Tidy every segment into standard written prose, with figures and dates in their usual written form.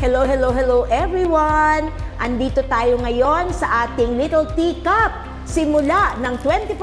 Hello, hello, hello everyone! Andito tayo ngayon sa ating Little Teacup. Simula ng 20%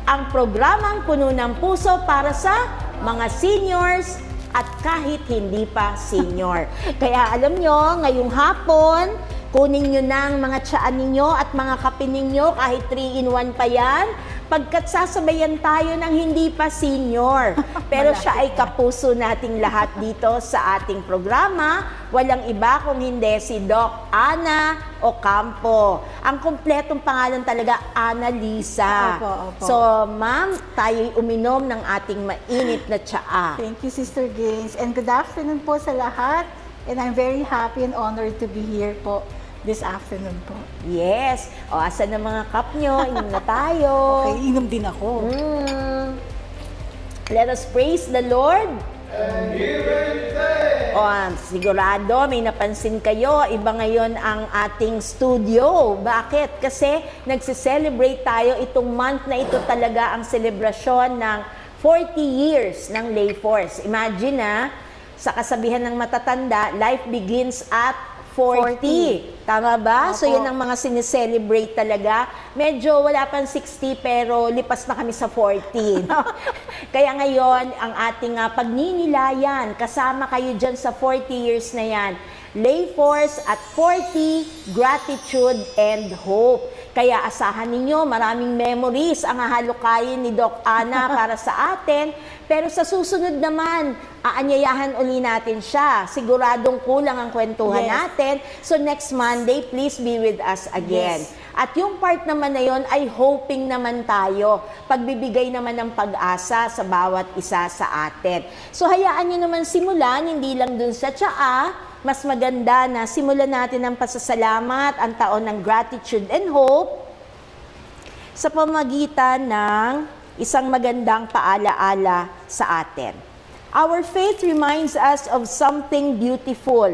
ang programang Puno ng Puso para sa mga seniors at kahit hindi pa senior. Kaya alam nyo, ngayong hapon, kunin nyo ng mga tsaan ninyo at mga kape ninyo kahit 3-in-1 pa yan. Pagkat sasabayan tayo ng hindi pa senior. Pero siya ay kapuso nating lahat dito sa ating programa. Walang iba kung hindi si Doc Ana Ocampo. Ang kumpletong pangalan talaga, Annalisa. Opo. So, ma'am, tayo'y uminom ng ating mainit na tsaa. Thank you, Sister Gaines. And good afternoon po sa lahat. And I'm very happy and honored to be here po this afternoon po. Yes. O, asan na mga cup nyo? Inom na tayo. Okay, inom din ako. Let us praise the Lord. And give Him thanks. O, sigurado, may napansin kayo, iba ngayon ang ating studio. Bakit? Kasi nagse-celebrate tayo itong month na ito talaga ang selebrasyon ng 40 years ng Lay Force. Imagine sa kasabihan ng matatanda, life begins at 40. Tama ba? Opo. So, yan ang mga sineselebrate talaga. Medyo wala pang 60 pero lipas na kami sa 40. No? Kaya ngayon, ang ating pagninilayan, kasama kayo dyan sa 40 years na yan. Lay Force at 40, Gratitude and Hope. Kaya asahan ninyo, maraming memories ang hahalukayin ni Doc Ana para sa atin. Pero sa susunod naman, aanyayahan uli natin siya. Siguradong kulang ang kwentuhan natin. So next Monday, please be with us again. Yes. At yung part naman na yon ay hoping naman tayo. Pagbibigay naman ng pag-asa sa bawat isa sa atin. So hayaan nyo naman simulan, hindi lang dun sa tsaa. Mas maganda na simulan natin ang pasasalamat, ang taon ng gratitude and hope sa pamagitan ng isang magandang paalaala sa atin. Our faith reminds us of something beautiful.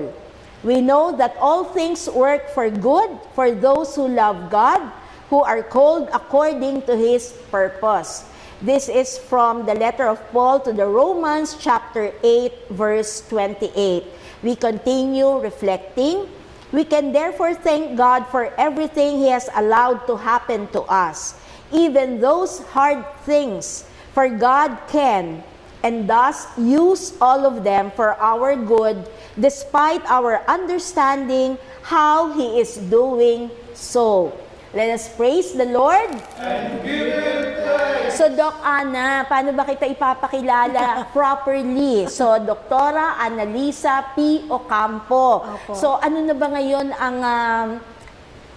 We know that all things work for good for those who love God, who are called according to His purpose. This is from the letter of Paul to the Romans chapter 8 verse 28. We continue reflecting. We can therefore thank God for everything He has allowed to happen to us, even those hard things, for God can and does use all of them for our good, despite our understanding how He is doing so. Let us praise the Lord. And give Him thanks. So, Doc Ana, paano ba kita ipapakilala properly? So, Doktora Annalisa P. Ocampo. Opo. So, ano na ba ngayon ang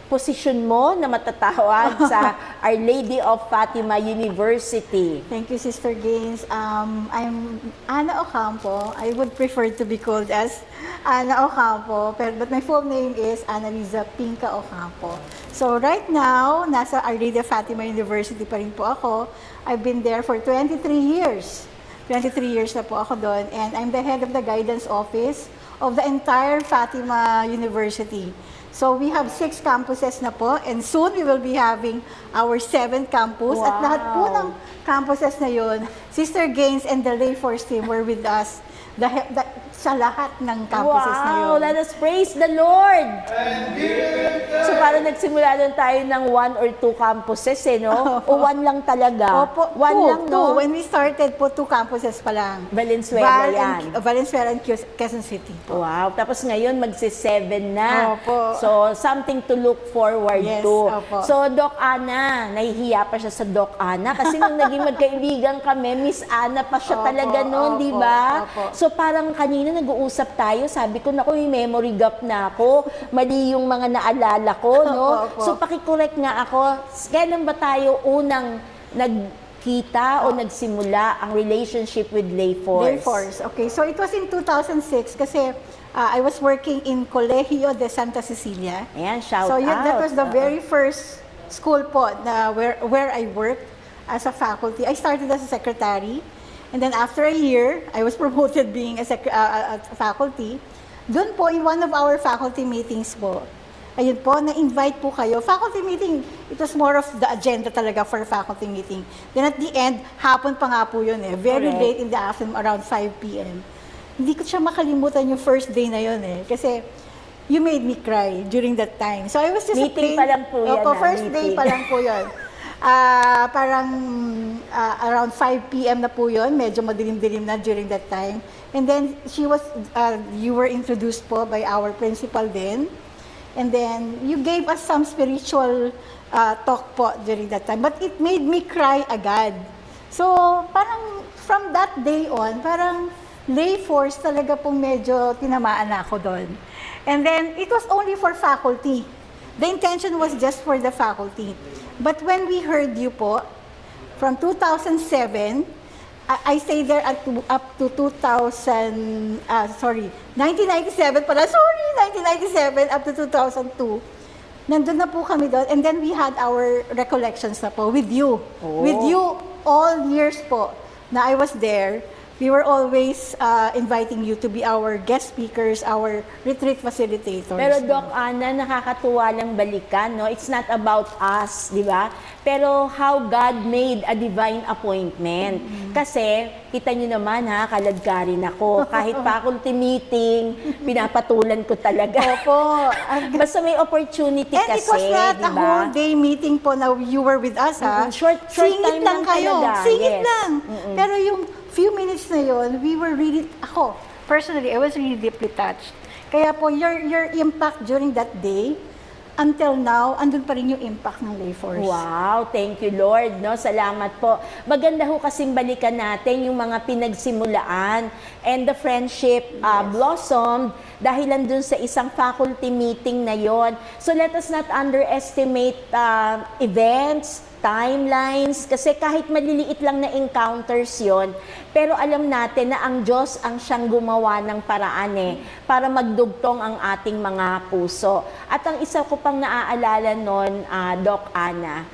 posisyon mo na matatawag sa Our Lady of Fatima University? Thank you, Sister Gaines. I'm Ana Ocampo. I would prefer to be called as Ana Ocampo, but my full name is Annalisa Pinca Ocampo. So right now, nasa Our Lady of Fatima University pa rin po ako. I've been there for 23 years. 23 years na po ako doon. And I'm the head of the guidance office of the entire Fatima University. So we have 6 campuses na po, and soon we will be having our 7th campus. Wow. At lahat po ng campuses na yun, Sister Gaines and the Lay Force team were with us sa lahat ng campuses na yun. Wow! Let us praise the Lord! So parang nagsimula lang tayo ng 1 or 2 campuses, no? O 1 lang talaga? Opo, 1 lang, no? When we started po, 2 campuses pa lang. Valenzuela yan. Valenzuela and Quezon City po. Wow! Tapos ngayon, magsi-7 na. Opo. So, something to look forward Yes, to. opo. So, Doc Ana, nahihiya pa siya sa Doc Ana kasi nung naging magkaibigan kami, Miss Ana pa siya Opo, talaga noon, opo, di ba? opo. So, parang kanina nag-uusap tayo, sabi ko, naku, may memory gap na ako. Mali yung mga naalala ko, no? Opo, opo. So, pakicorrect nga ako, kailan ba tayo unang nagkita o nagsimula ang relationship with Lay Force? Lay Force. Okay, so it was in 2006 kasi I was working in Colegio de Santa Cecilia. Ayan, shout So out. that was the very first school po na where I worked as a faculty. I started as a secretary, and then after a year, I was promoted being a faculty. Doon po, in one of our faculty meetings po, ayun po, na-invite po kayo. Faculty meeting, it was more of the agenda talaga for faculty meeting. Then at the end, hapon pa nga po yun eh. Very Correct. late in the afternoon, around 5 p.m. hindi ko siya makalimutan yung first day na yun eh. Kasi you made me cry during that time. So I was just Meeting pa lang po yan, Opo, first day meeting. pa lang po yun. Parang around 5 p.m. na po yun. Medyo madilim-dilim na during that time. And then you were introduced po by our principal then. And then you gave us some spiritual talk po during that time. But it made me cry agad. So parang from that day on, parang lay force talaga pong medyo tinamaan na ako doon. And then, it was only for faculty. The intention was just for the faculty. But when we heard you po, from 2007, I stayed there up to 1997 pala, 1997 up to 2002. Nandun na po kami doon, and then we had our recollections na po with you. Oh. With you all years po na I was there. We were always inviting you to be our guest speakers, our retreat facilitators. Pero Doc Ana, nakakatuwa lang balikan, no? It's not about us, di ba? Pero how God made a divine appointment. Kasi, kita nyo naman ha, kaladkarin ako. Kahit faculty meeting, pinapatulan ko talaga. Opo. Basta may opportunity And kasi, it was not di a ba? whole day meeting po na you were with us, ha? Short Singit time lang kayo. talaga, Singit yes. lang. Pero yung few minutes na yon, we were really, ako, personally, I was really deeply touched. Kaya po, your impact during that day, until now, andun pa rin yung impact ng Lay Force. Wow, thank you Lord, no? Salamat po. Maganda ho kasing balikan natin yung mga pinagsimulaan and the friendship blossomed dahilan dun sa isang faculty meeting na yon. So let us not underestimate events, timelines, kasi kahit maliliit lang na encounters yon, pero alam natin na ang Diyos ang siyang gumawa ng paraan para magdugtong ang ating mga puso. At ang isa ko pang naaalala nun, Doc Ana,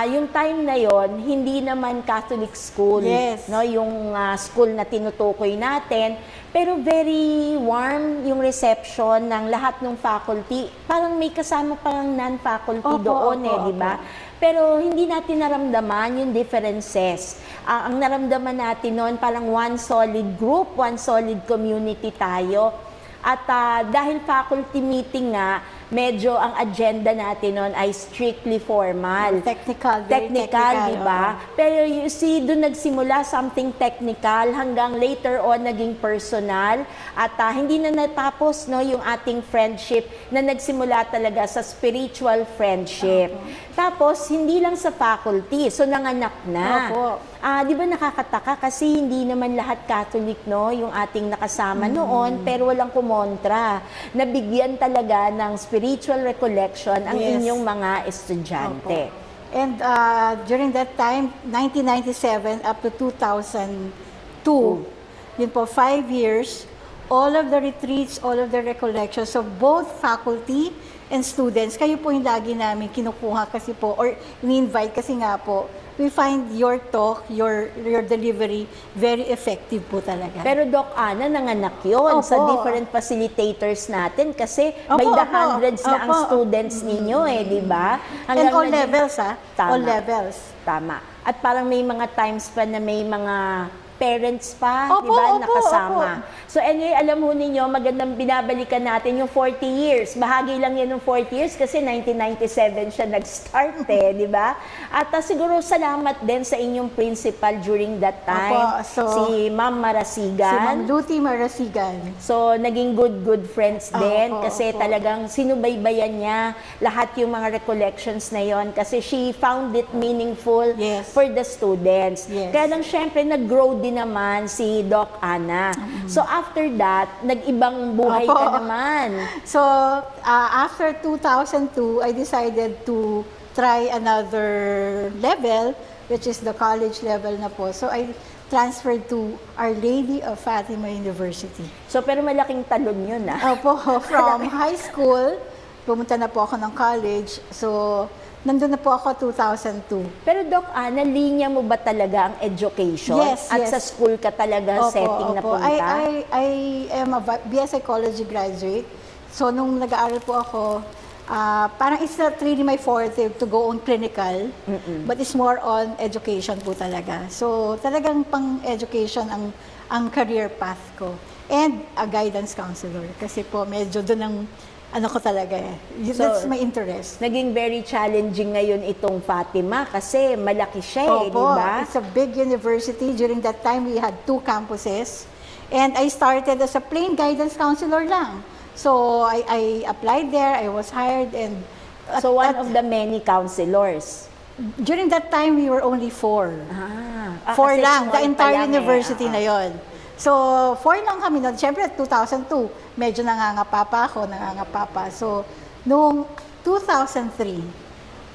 yung time na yon, hindi naman Catholic school, Yes. no, yung school na tinutukoy natin, pero very warm yung reception ng lahat ng faculty. Parang may kasama pang non-faculty Opo, doon opo, di ba? Pero hindi natin naramdaman yung differences. Ang naramdaman natin noon, parang one solid group, one solid community tayo. At dahil faculty meeting nga, medyo ang agenda natin noon ay strictly formal. Technical, very Technical, di ba? oo. Pero you see, doon nagsimula something technical hanggang later on naging personal. At hindi na natapos no, yung ating friendship na nagsimula talaga sa spiritual friendship. Tapos, hindi lang sa faculty, so nanganak na. Opo. Di ba nakakataka kasi hindi naman lahat Catholic no, yung ating nakasama noon, pero walang kumontra. Nabigyan talaga ng spiritual recollection ang Yes. inyong mga estudyante. Opo. And during that time, 1997 up to 2002, yun po, 5 years, all of the retreats, all of the recollections of both faculty and students, kayo po yung lagi namin kinukuha kasi po, or ini-invite kasi nga po, we find your talk, your delivery very effective po talaga. Pero Doc Ana, nanganak yun sa Opo. different facilitators natin kasi Opo, by the opo. hundreds na ang Opo. students ninyo di ba? And all naging- levels, Tama. all levels. Tama. At parang may mga times pa na may mga parents pa, di Opo, ba, opo, nakasama. opo. So anyway, alam ho ninyo, magandang binabalikan natin yung 40 years. Bahagi lang yan ng 40 years kasi 1997 siya nag-start di ba? At siguro salamat din sa inyong principal during that time, Opo, so- si Ma'am Si Ma'am Marasigan. Luty Marasigan. So, naging good friends din Opo, kasi opo. talagang sinubaybayan niya lahat yung mga recollections na yon kasi she found it meaningful Yes. for the students. Yes. Kaya lang syempre nag-grow din naman si Doc Ana. So, after that, nag-ibang buhay Opo. ka naman. So, after 2002, I decided to try another level, which is the college level na po. So, I transferred to Our Lady of Fatima University. So, pero malaking talon yun Opo, from high school, pumunta na po ako ng college. So, nandun na po ako 2002. Pero Doc Ana, linya mo ba talaga ang education? Yes, At yes. sa school ka talaga setting na punta? I am a BS Psychology graduate. So, nung nag-aaral po ako, parang it's not really my forte to go on clinical, but it's more on education po talaga. So, talagang pang-education ang ang career path ko. And a guidance counselor. Kasi po, medyo doon ang ano ko talaga eh. That's my interest. Naging very challenging ngayon itong Fatima kasi malaki siya eh, di Opo, ba? it's a big university. During that time, we had 2 campuses. And I started as a plain guidance counselor lang. So, I applied there, I was hired, and So one of the many counselors. during that time, we were only 4. 4 kasi lang, small the pa entire lang university eh. na yon. So, 4 lang kami noon. Siyempre, 2002, medyo nangangapa pa ako. So, noong 2003,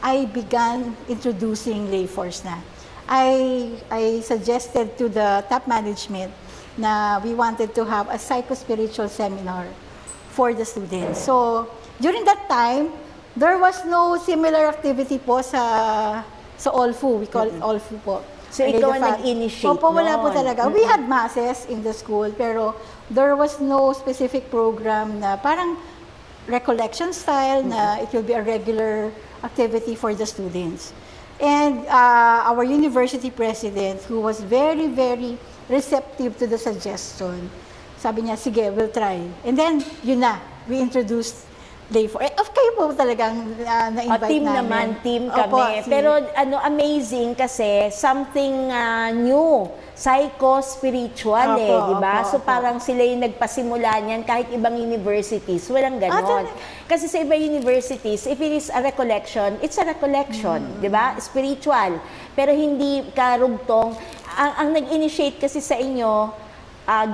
I began introducing lay force na. I suggested to the top management na we wanted to have a psycho-spiritual seminar for the students. So, during that time, there was no similar activity po sa OLFU. We call it OLFU po. So, ikaw ang nag-initiate Opo, wala po nun. talaga. We had masses in the school, pero there was no specific program na parang recollection style na it will be a regular activity for the students. And our university president, who was very, very receptive to the suggestion, sabi niya, sige, we'll try. And then, yun na, we introduced Lay for. Kayo po talagang na-invite Team namin. naman, team Opo, kami. Pero amazing kasi something new, psycho-spiritual eh, Opo, di ba? opo, So opo. parang sila yung nagpasimula niyan kahit ibang universities, walang ganon. Kasi sa iba universities, if it is a recollection, it's a recollection, di ba? Spiritual. Pero hindi karugtong. Ang nag-initiate kasi sa inyo,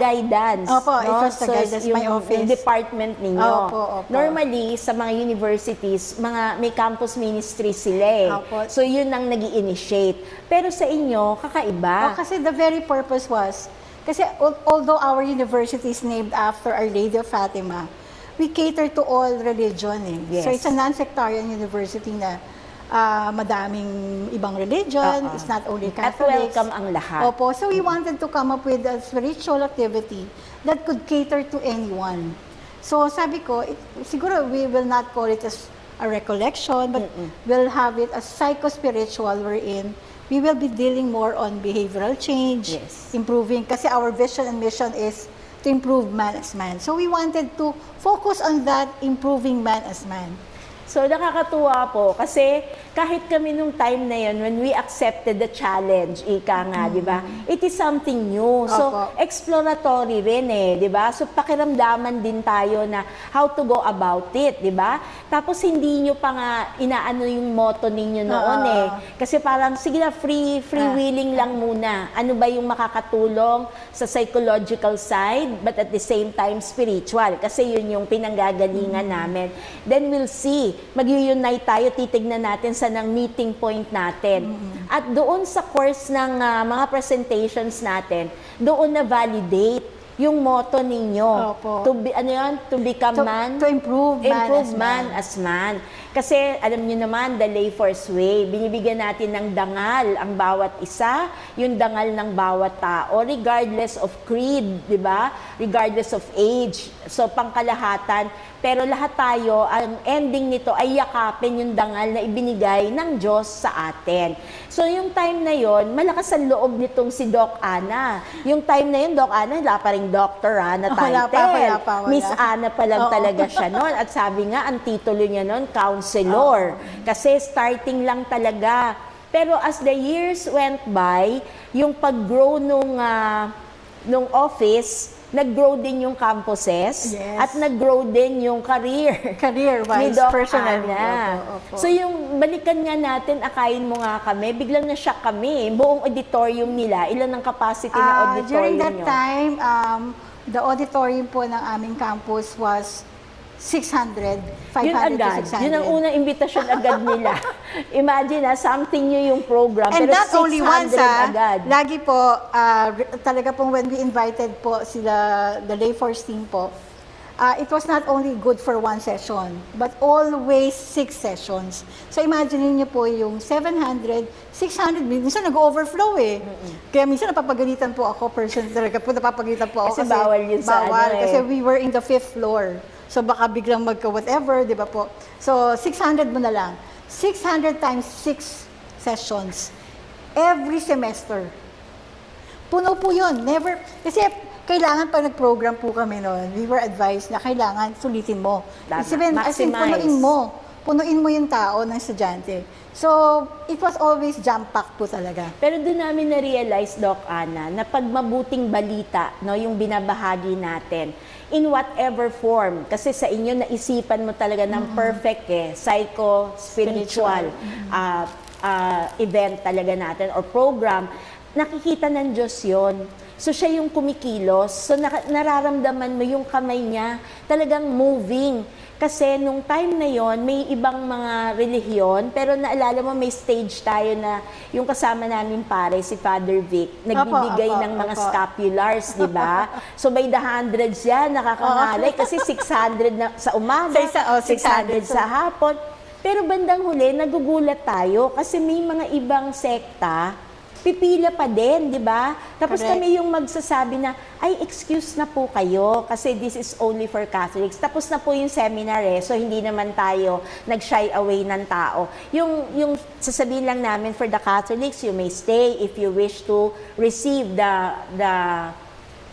guidance. Opo, it was the guidance, my office. Yung department ninyo. Opo, opo. Normally, sa mga universities, may campus ministry sila eh. Opo. So, yun ang nag-i-initiate. Pero sa inyo, kakaiba. Kasi the very purpose was, kasi although our university is named after Our Lady of Fatima, we cater to all religion eh. Yes. So it's a non-sectarian university na madaming ibang religion. It's not only At Catholics. welcome ang lahat. Opo. So we wanted to come up with a spiritual activity that could cater to anyone. So sabi ko, siguro we will not call it as a recollection, but we'll have it as psycho-spiritual wherein we will be dealing more on behavioral change, Yes. improving, kasi our vision and mission is to improve man as man. So we wanted to focus on that, improving man as man. So, nakakatuwa po kasi kahit kami nung time na yun, when we accepted the challenge, ika nga, di ba? It is something new. So, Opo. exploratory rin eh, di ba? So, pakiramdaman din tayo na how to go about it, di ba? Tapos, hindi nyo pa nga inaano yung motto ninyo noon eh. Kasi parang, sige na, freewheeling lang muna. Ano ba yung makakatulong sa psychological side, but at the same time, spiritual. Kasi yun yung pinanggagalingan namin. Then, we'll see. Mag-unite tayo, titignan natin sa ng meeting point natin. At doon sa course ng mga presentations natin, doon na validate yung motto ninyo. Opo. To be, ano yun? To become man? To improve man as man. Kasi alam niyo naman, the Lay Force Way, binibigyan natin ng dangal ang bawat isa, yung dangal ng bawat tao, regardless of creed, di ba? Regardless of age. So, pangkalahatan. Pero lahat tayo, ang ending nito ay yakapin yung dangal na ibinigay ng Diyos sa atin. So, yung time na yon, malakas ang loob nitong si Doc Ana. Yung time na yun, Doc Ana, wala pa rin doctor na title. Wala pa. Miss Ana pa lang Oo. talaga siya noon. At sabi nga, ang titulo niya noon, counselor. Kasi starting lang talaga. Pero as the years went by, yung pag-grow nung office, nag-grow din yung campuses Yes. at nag-grow din yung career. Career-wise, ni Doc personally. Ana. Opo. So yung balikan nga natin, akayin mo nga kami, biglang na-shock kami. Buong auditorium nila, ilan ang capacity ng auditorium During that nyo? time, the auditorium po ng aming campus was 500 Yun agad. to 600. Yun ang unang imbitasyon agad nila. Imagine something new yung program, And pero not 600 only once, agad. lagi po, talaga pong when we invited po sila, the Lay Force team po, it was not only good for one session, but always 6 sessions. So imagine niyo po yung 700, 600, minsan nag-overflow eh. Kaya minsan napapagalitan po ako, personally talaga po napapagalitan po ako. Kasi bawal yun sa bawal, ano eh. kasi we were in the 5th floor. So baka biglang magka-whatever, di ba po? So 600 mo na lang. 600 times 6 sessions every semester. Puno po yun. Never, kasi kailangan pag nag-program po kami noon, we were advised na kailangan sulitin mo. Tama. As in, Maximize. punuin mo yung tao ng estudyante. So, it was always jam-packed po talaga. Pero doon namin na-realize, Doc Ana, na pag mabuting balita, no, yung binabahagi natin, in whatever form, kasi sa inyo naisipan mo talaga ng perfect psycho-spiritual event talaga natin or program, nakikita ng Diyos yun. So siya yung kumikilos, so nararamdaman mo yung kamay niya talagang moving. Kasi nung time na yon may ibang mga relihiyon, pero naalala mo may stage tayo na yung kasama namin pare, si Father Vic, nagbibigay ng mga scapulars, di ba? So by the hundreds yan, nakakangalay kasi 600 na sa umaga, 600 sa hapon. Pero bandang huli, nagugulat tayo kasi may mga ibang sekta, pipila pa din, di ba? Tapos Correct. kami yung magsasabi na, ay, excuse na po kayo kasi this is only for Catholics. Tapos na po yung seminar so hindi naman tayo nag-shy away ng tao. Yung sasabihin lang namin for the Catholics, you may stay if you wish to receive the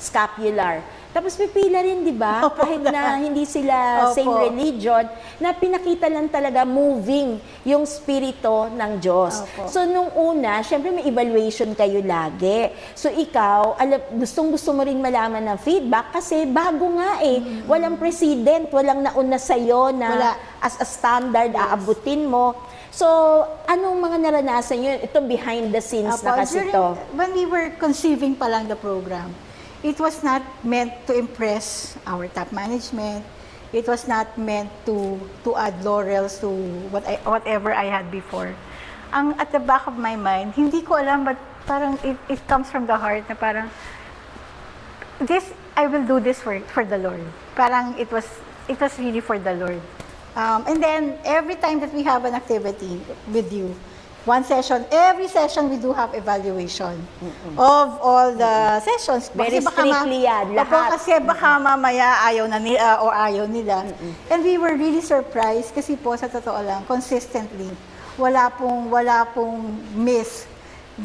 scapular. Tapos pipila rin, di ba? Kahit na hindi sila same religion, na pinakita lang talaga moving yung spirito ng Diyos. So nung una, syempre may evaluation kayo lagi. So ikaw, gustong-gusto mo rin malaman ng feedback kasi bago nga walang president, walang nauna sa'yo na as a standard aabutin mo. So, anong mga naranasan yun? Ito behind the scenes na kasi to. When we were conceiving pa lang the program, it was not meant to impress our top management. It was not meant to add laurels to whatever I had before. Ang at the back of my mind, hindi ko alam, but parang it comes from the heart na parang, I will do this for the Lord. Parang it was really for the Lord. And then, every time that we have an activity with you, every session we do have evaluation of all the sessions. Very strictly yan, lahat. Kasi baka mamaya ayaw na nila o ayaw nila. And we were really surprised kasi po sa totoo lang, consistently, wala pong miss.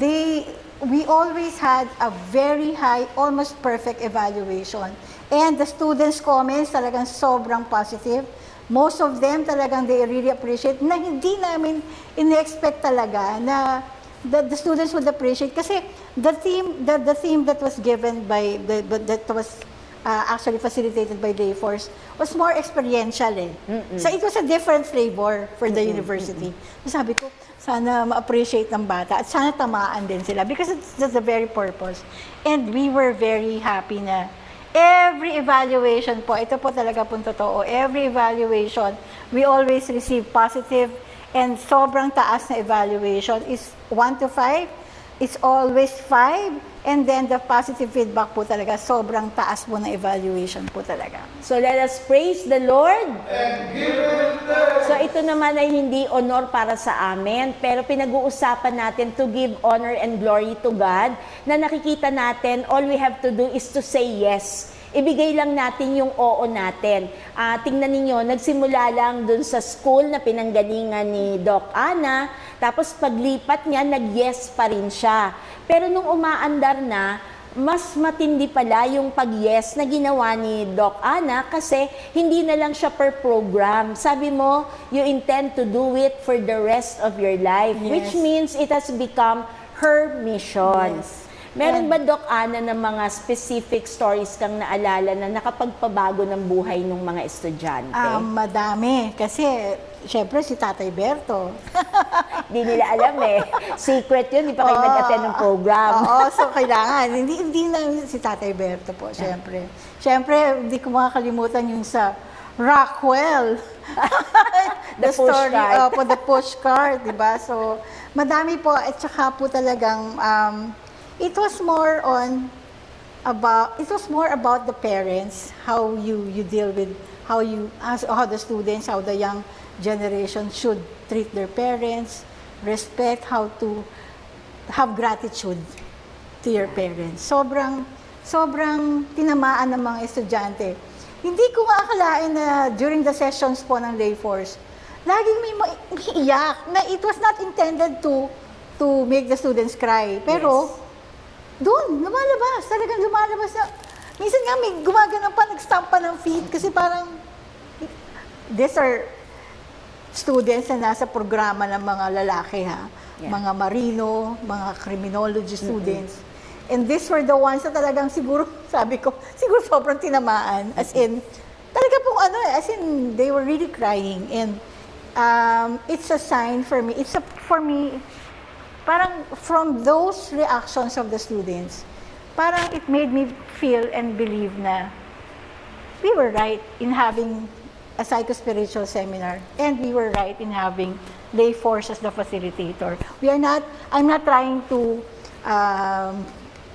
We always had a very high, almost perfect evaluation. And the students' comments talagang sobrang positive. Most of them talagang they really appreciate na hindi namin in-expect talaga na the students would appreciate kasi the theme that was given that was actually facilitated by Dayforce was more experiential So it was a different flavor for the university. So sabi ko, sana ma-appreciate ng bata at sana tamaan din sila because that's the very purpose. And we were very happy na every evaluation po, ito po talaga po totoo, every evaluation, we always receive positive and sobrang taas na evaluation is 1 to 5, it's always 5, and then the positive feedback po talaga, sobrang taas po na evaluation po talaga. So let us praise the Lord. So ito naman ay hindi honor para sa amin, pero pinag-uusapan natin to give honor and glory to God, na nakikita natin, all we have to do is to say yes. Ibigay lang natin yung oo natin. Tingnan ninyo, nagsimula lang dun sa school na pinanggalingan ni Doc Ana, tapos paglipat niya, nag-yes pa rin siya. Pero nung umaandar na, mas matindi pala yung pag-yes na ginawa ni Doc Ana kasi hindi na lang siya per program. Sabi mo, you intend to do it for the rest of your life, which means it has become her mission. Meron ba, Doc Ana, ng mga specific stories kang naalala na nakapagpabago ng buhay ng mga estudyante? Madami. Kasi, syempre, si Tatay Berto. Hindi nila alam Secret yun, di pa kayo nag-attend ng program. Oo, so kailangan. Hindi na si Tatay Berto po, syempre. Syempre, hindi ko makakalimutan yung sa Rockwell. The pushcart. The pushcart, di ba? So, madami po. At saka po talagang, it was more about the parents, how you deal with how the students, how the young generation should treat their parents, respect, how to have gratitude to your parents. Sobrang tinamaan ng mga estudyante. Hindi ko maakalain na during the sessions po ng Dayforce, laging may iyak na it was not intended to make the students cry. Pero doon, lumalabas. Talagang lumalabas na. Minsan nga may gumagano pa, nagstampa ng feet kasi parang, these are students na nasa programa ng mga lalaki ha. Yeah. Mga marino, mga criminology students. And these were the ones na talagang siguro, sabi ko, siguro sobrang tinamaan. As in, talaga pong ano, as in, they were really crying. And it's a sign for me, for me, parang from those reactions of the students, parang it made me feel and believe na we were right in having a psychospiritual seminar, and we were right in having lay force as the facilitator. I'm not trying to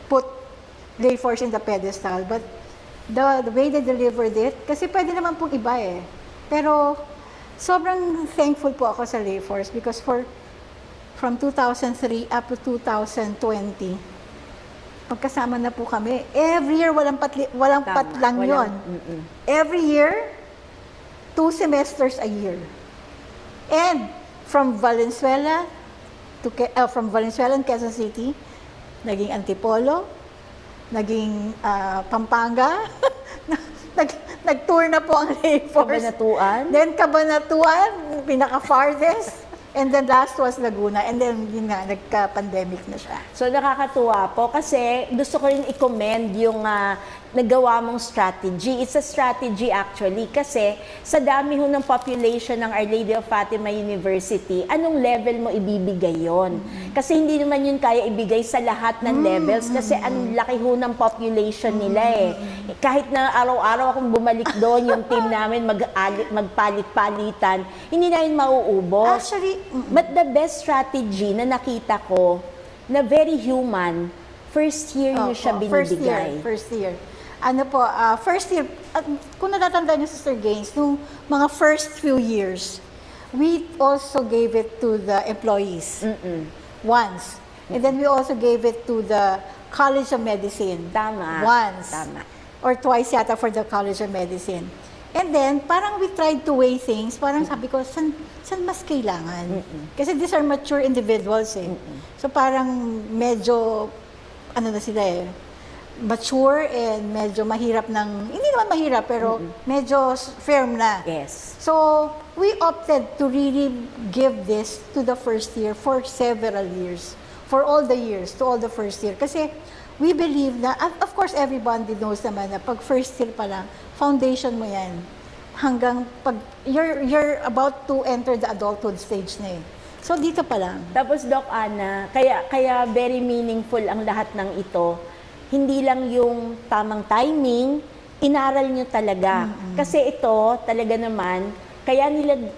put lay force in the pedestal, but the way they delivered it, kasi pwede naman pong iba eh. Pero sobrang thankful po ako sa lay force because from 2003 up to 2020, magkasama na po kami. Every year, walang pat lang yun. Every year, 2 semesters a year. And from Valenzuela and Quezon City, naging Antipolo, naging Pampanga, nag-tour na po ang Lay Force. Cabanatuan. Then Cabanatuan, pinaka-farthest. And then last was Laguna. And then, yun nga, nagka-pandemic na siya. So nakakatuwa po kasi gusto ko rin i-commend yung nagawa mong strategy. It's a strategy actually kasi sa dami ho ng population ng Our Lady of Fatima University, anong level mo ibibigay yon? Kasi hindi naman yun kaya ibigay sa lahat ng levels kasi ang laki ho ng population nila eh. Kahit na araw-araw akong bumalik doon, yung team namin magpalit-palitan, hindi namin mauubos. Actually, But the best strategy na nakita ko, na very human, first year nyo siya binibigay. First year. Ano po, first year, kung natatandaan niyo sa Sir Gaines, nung mga first few years, we also gave it to the employees. Once. And then we also gave it to the College of Medicine. Tama. Once. Tama. Or twice yata for the College of Medicine. And then, parang we tried to weigh things. Parang sabi ko, saan mas kailangan? Kasi these are mature individuals eh. So parang medyo, ano na sila eh, mature and medyo mahirap hindi naman mahirap, pero medyo firm na. Yes. So, we opted to really give this to the first year for several years. For all the years, to all the first year. Kasi we believe na, of course, everybody knows naman na pag first year pa lang, foundation mo yan. Hanggang pag you're about to enter the adulthood stage na eh. So, dito pa lang. Tapos, Doc Ana, kaya very meaningful ang lahat ng ito. Hindi lang yung tamang timing, inaral nyo talaga. Kasi ito, talaga naman, kaya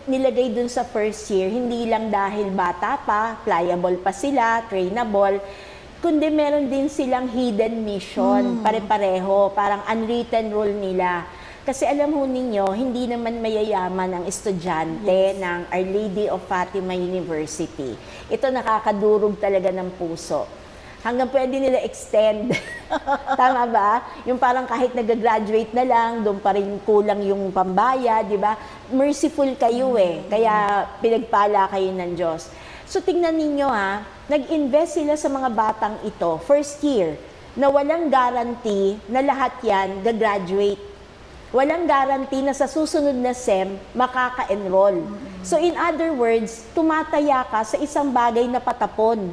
nilagay dun sa first year, hindi lang dahil bata pa, pliable pa sila, trainable, kundi meron din silang hidden mission, pare-pareho, parang unwritten rule nila. Kasi alam ho ninyo, hindi naman mayayaman ang estudyante ng Our Lady of Fatima University. Ito nakakadurog talaga ng puso. Hanggang pwede nila extend. Tama ba? Yung parang kahit nag-graduate na lang, doon pa rin kulang yung pambaya, di ba? Merciful kayo eh. Kaya pinagpala kayo ng Diyos. So tingnan ninyo ha, nag-invest sila sa mga batang ito, first year, na walang guarantee na lahat yan gagraduate. Walang guarantee na sa susunod na SEM, makaka-enroll. So in other words, tumataya ka sa isang bagay na patapon.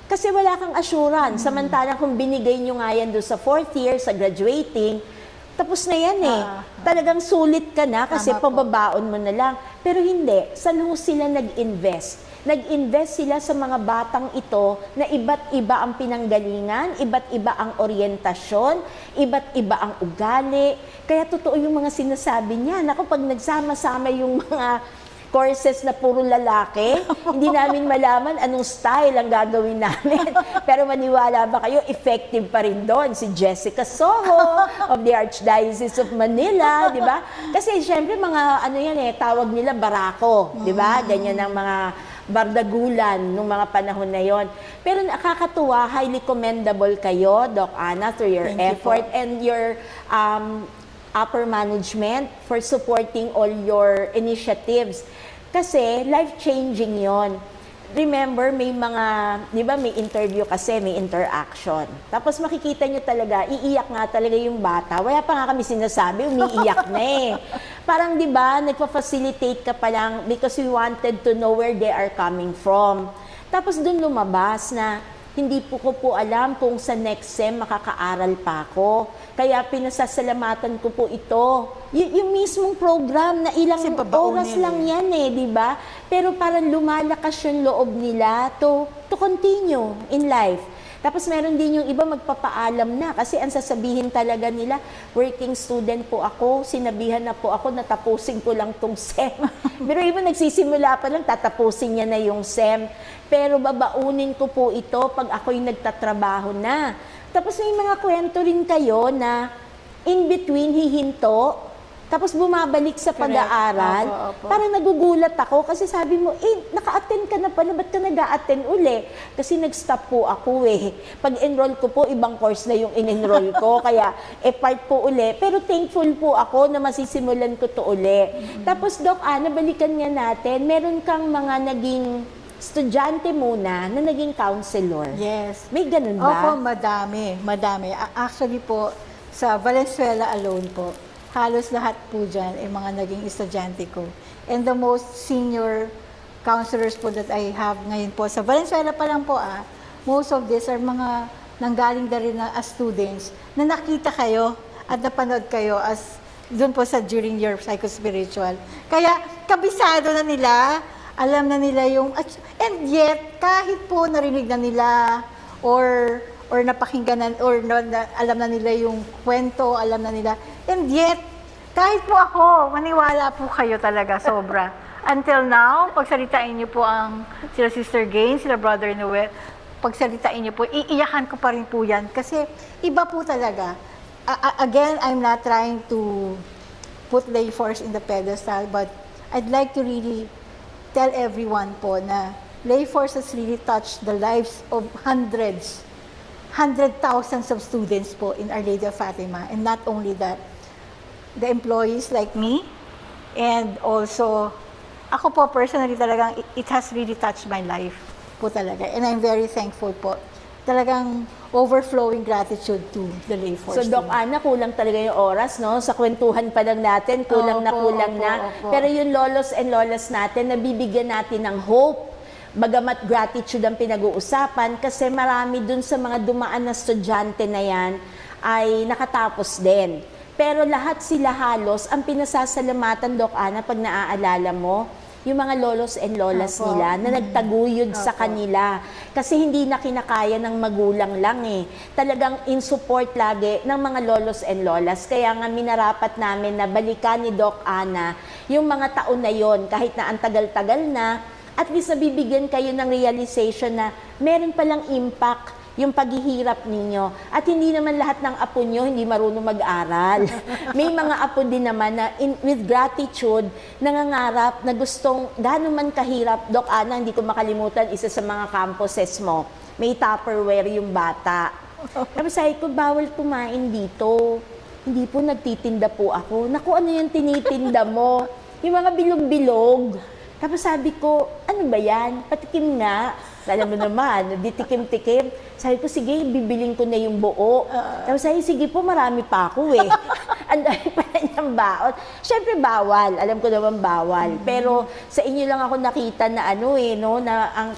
Kasi wala kang assurance. Samantalang kung binigay nyo nga yan doon sa fourth year, sa graduating, tapos na yan eh. Talagang sulit ka na kasi pababaon mo na lang. Pero hindi. Saan ho sila nag-invest? Nag-invest sila sa mga batang ito na iba't iba ang pinanggalingan, iba't iba ang orientasyon, iba't iba ang ugali. Kaya totoo yung mga sinasabi niya. Naku, pag nagsama-sama yung mga courses na puro lalaki, hindi namin malaman anong style ang gagawin namin. Pero maniwala ba kayo, effective pa rin doon si Jessica Soho of the Archdiocese of Manila, di ba? Kasi syempre mga ano yan eh, tawag nila barako, di ba? Ganyan ang mga bardagulan nung mga panahon na yon. Pero nakakatuwa, highly commendable kayo, Doc Ana, through your effort and your upper management for supporting all your initiatives. Kasi life-changing yon. remember, may mga, di ba, may interview kasi, may interaction. Tapos makikita nyo talaga, iiyak nga talaga yung bata. Wala pa nga kami sinasabi, umiiyak na eh. Parang, di ba, nagpa-facilitate ka pa lang because we wanted to know where they are coming from. Tapos dun lumabas na, hindi po ko po alam kung sa next SEM makakaaral pa ako. Kaya pinasasalamatan ko po ito. Yung mismong program na ilang Kasi babaon oras nila lang yan eh, di ba? Pero parang lumalakas yung loob nila to continue in life. Tapos meron din yung iba magpapaalam na kasi ang sasabihin talaga nila, working student po ako, sinabihan na po ako na tapusin ko lang tong SEM. Pero iba nagsisimula pa lang, tatapusin niya na yung SEM. Pero babaunin ko po ito pag ako'y nagtatrabaho na. Tapos may mga kwento rin kayo na in between hihinto, tapos bumabalik sa Correct. pag-aaral. Opo. Parang nagugulat ako kasi sabi mo, naka-attend ka na pala, ba't ka nag-a-attend uli? Kasi nag-stop po ako eh. Pag-enroll ko po, ibang course na yung in-enroll ko, kaya part po uli. Pero thankful po ako na masisimulan ko to uli. Tapos Doc Ana, balikan nga natin, meron kang mga naging estudyante muna na naging counselor. Yes. May ganun Opo, ba? madami. Actually po, sa Valenzuela alone po, halos lahat po dyan ay mga naging estudyante ko. And the most senior counselors po that I have ngayon po, sa Valenzuela pa lang po most of these are mga nanggaling na rin as students na nakita kayo at napanood kayo as doon po sa during your psychospiritual. Kaya kabisado na nila, alam na nila yung, and yet, kahit po narinig na nila or napakinggan na, alam na nila yung kwento, alam na nila. And yet, kahit po ako, maniwala po kayo talaga, sobra. Until now, pagsalitain niyo po sila Sister Gain, sila Brother Noel, pagsalitain niyo po, iiyakan ko pa rin po yan. Kasi iba po talaga. Again, I'm not trying to put lay force in the pedestal, but I'd like to really tell everyone po na lay force has really touched the lives of hundreds thousands of students po in Our Lady of Fatima. And not only that, the employees like me, and also, ako po personally talagang, it has really touched my life po talaga. And I'm very thankful po. Talagang overflowing gratitude to the lay force. So, Doc Ana, kulang talaga yung oras, no? Sa kwentuhan pa lang natin, kulang na kulang na. Opo. Pero yung lolos and lolas natin, nabibigyan natin ng hope. Bagamat gratitude ang pinag-uusapan, kasi marami dun sa mga dumaan na estudyante na yan ay nakatapos din. Pero lahat sila halos, ang pinasasalamatan, Doc Ana, pag naaalala mo, yung mga lolos and lolas nila na nagtaguyod sa kanila. Kasi hindi na kinakaya ng magulang lang eh. Talagang in support lagi ng mga lolos and lolas. Kaya nga minarapat namin na balikan ni Doc Ana yung mga taon na yon, kahit na ang tagal-tagal na, at least nabibigyan kayo ng realization na meron palang impact yung paghihirap ninyo. At hindi naman lahat ng apo nyo hindi marunong mag-aral. May mga apo din naman na with gratitude, nangangarap na gustong, gano'n man kahirap, Doc Ana, hindi ko makalimutan, isa sa mga campuses mo, may Tupperware yung bata. Tapos sabi ko, bawal kumain dito. Hindi po, nagtitinda po ako. Naku, ano yung tinitinda mo? Yung mga bilog-bilog. Tapos sabi ko, ano ba yan? Patikim nga. Alam mo naman, di tikim-tikim. Sabi ko, sige, bibiling ko na yung buo. Tapos sabi, sige po, marami pa ako eh. Ang dami pa na niyang baon. Siyempre, bawal. Alam ko naman bawal. Pero sa inyo lang ako nakita na na ang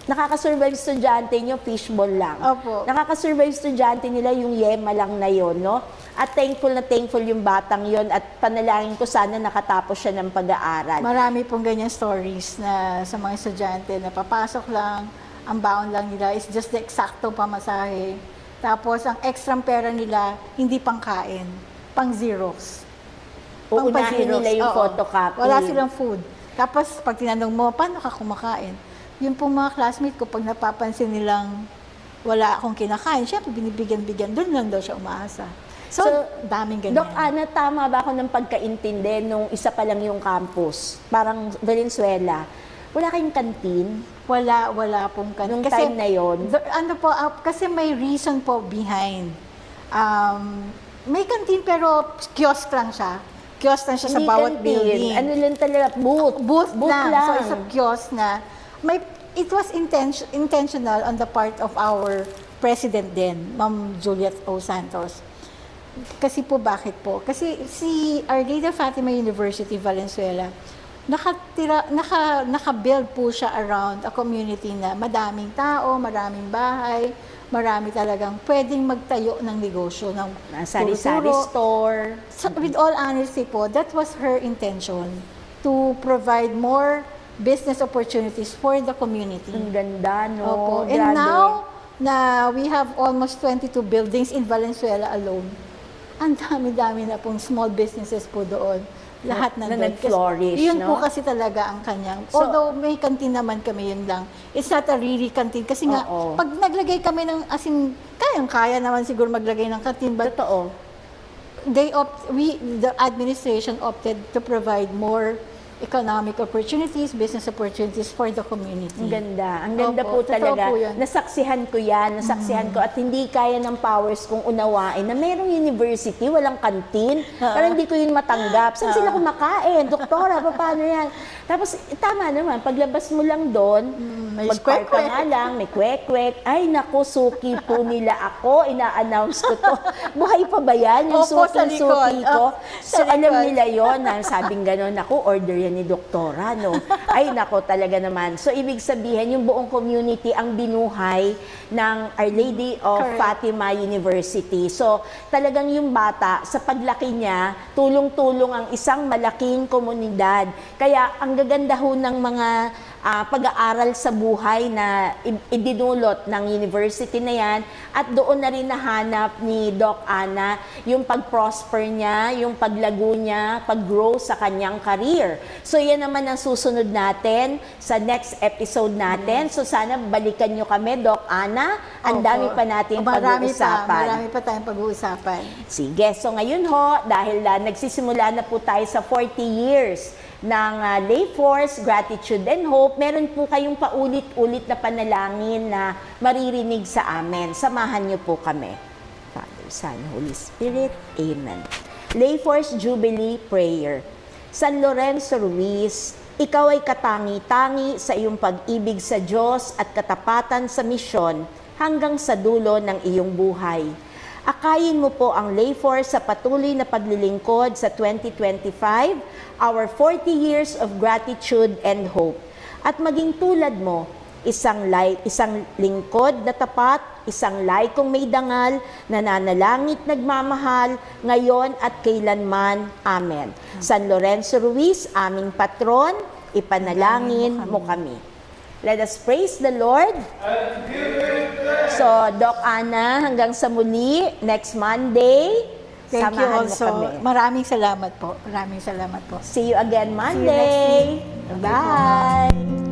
nakaka-survive estudyante nyo, fishball lang. Opo. Nakaka-survive estudyante nila yung yema lang na yon, no? At thankful na thankful yung batang yon at panalangin ko sana nakatapos siya ng pag-aaral. Marami pong ganyan stories na sa mga estudyante na papasok lang, ang baon lang nila is just the eksakto pamasahe. Tapos ang extra pera nila, hindi pang kain, pang Xerox. Uunahin nila yung Oo. photocopy. Wala silang food. Tapos pag tinanong mo, paano ka kumakain? Yung pong mga classmate ko, pag napapansin nilang wala akong kinakain, syempre binibigyan-bigyan, doon lang daw siya umaasa. So daming ganyan. Doc Ana, tama ba ako ng pagkaintindi nung isa pa lang yung campus? Parang Valenzuela. Wala kayong kantin? Wala pong kantin. Nung time na yon? Kasi may reason po behind. May kantin pero kiosk lang siya. Kiosk lang siya sa Hindi bawat kantin. building. Ano lang talaga? Booth. Booth lang. lang. So, it's a kiosk na may it was intentional on the part of our president din, Ma'am Juliet O. Santos. Kasi po, bakit po? Kasi si Our Lady of Fatima University, Valenzuela, naka-build po siya around a community na madaming tao, maraming bahay, marami talagang pwedeng magtayo ng negosyo, ng Sari-sari turo-turo. store. So, with all honesty po, that was her intention, to provide more business opportunities for the community. Ang ganda, no? Opo. And Grabe. now, na we have almost 22 buildings in Valenzuela alone, ang dami-dami na pong small businesses po doon. Lahat Na nandun. nag-flourish, Yun no? po kasi talaga ang kanyang. So- Although may canteen naman kami, yun lang. It's not a really canteen. Kasi nga, Oo. pag naglagay kami ng, as in, kayang-kaya naman siguro maglagay ng canteen. But Totoo. the administration opted to provide more economic opportunities, business opportunities for the community. Ang ganda. Ang ganda Opo, po totoo talaga. po yun. Nasaksihan ko yan. Nasaksihan ko. At hindi kaya ng powers kong unawain na merong university, walang kantin. Parang hindi ko yun matanggap. Saan sila kumakain? Doktora, paano yan? Tapos, tama naman. Paglabas mo lang doon, may magpark ka kwek-kwek. nga lang, may kwek-kwek. Ay, naku, suki po nila ako. Ina-announce ko to. Buhay pa ba yan? Yung Opo, sa suki likod. ko? So, Sa alam likod. nila yon na sabing gano'n, naku, order yan ni doktora, no? Ay, nako, talaga naman. So, ibig sabihin, yung buong community ang binuhay ng Our Lady of Correct. Fatima University. So, talagang yung bata, sa paglaki niya, tulong-tulong ang isang malaking komunidad. Kaya, ang gaganda ho ng mga pag-aaral sa buhay na idinulot ng university na yan at doon na rin nahanap ni Doc Ana yung pag-prosper niya, yung paglago niya, pag-grow sa kanyang career. So yan naman ang susunod natin sa next episode natin. So sana balikan nyo kami, Doc Ana. Ang Opo. dami pa nating pag-uusapan. Marami pa tayong pag-uusapan. Sige, so ngayon ho, dahil nagsisimula na po tayo sa 40 years ng Lay Force, Gratitude and Hope, meron po kayong paulit-ulit na panalangin na maririnig sa amin. Samahan niyo po kami. Father, Son, Holy Spirit, Amen. Lay Force Jubilee Prayer. San Lorenzo Ruiz, ikaw ay katangi-tangi sa iyong pag-ibig sa Diyos at katapatan sa misyon hanggang sa dulo ng iyong buhay. Akayin mo po ang Lay Force sa patuloy na paglilingkod sa 2025, our 40 years of gratitude and hope. At maging tulad mo, isang lingkod na tapat, isang laikong may dangal, nananalangit nagmamahal, ngayon at kailanman. Amen. San Lorenzo Ruiz, aming patron, ipanalangin mo kami. Let us praise the Lord. So, Doc Ana, hanggang sa muli, next Monday, Thank you samahan mo also. kami. Maraming salamat po. Maraming salamat po. See you again See you Monday. next week. Bye.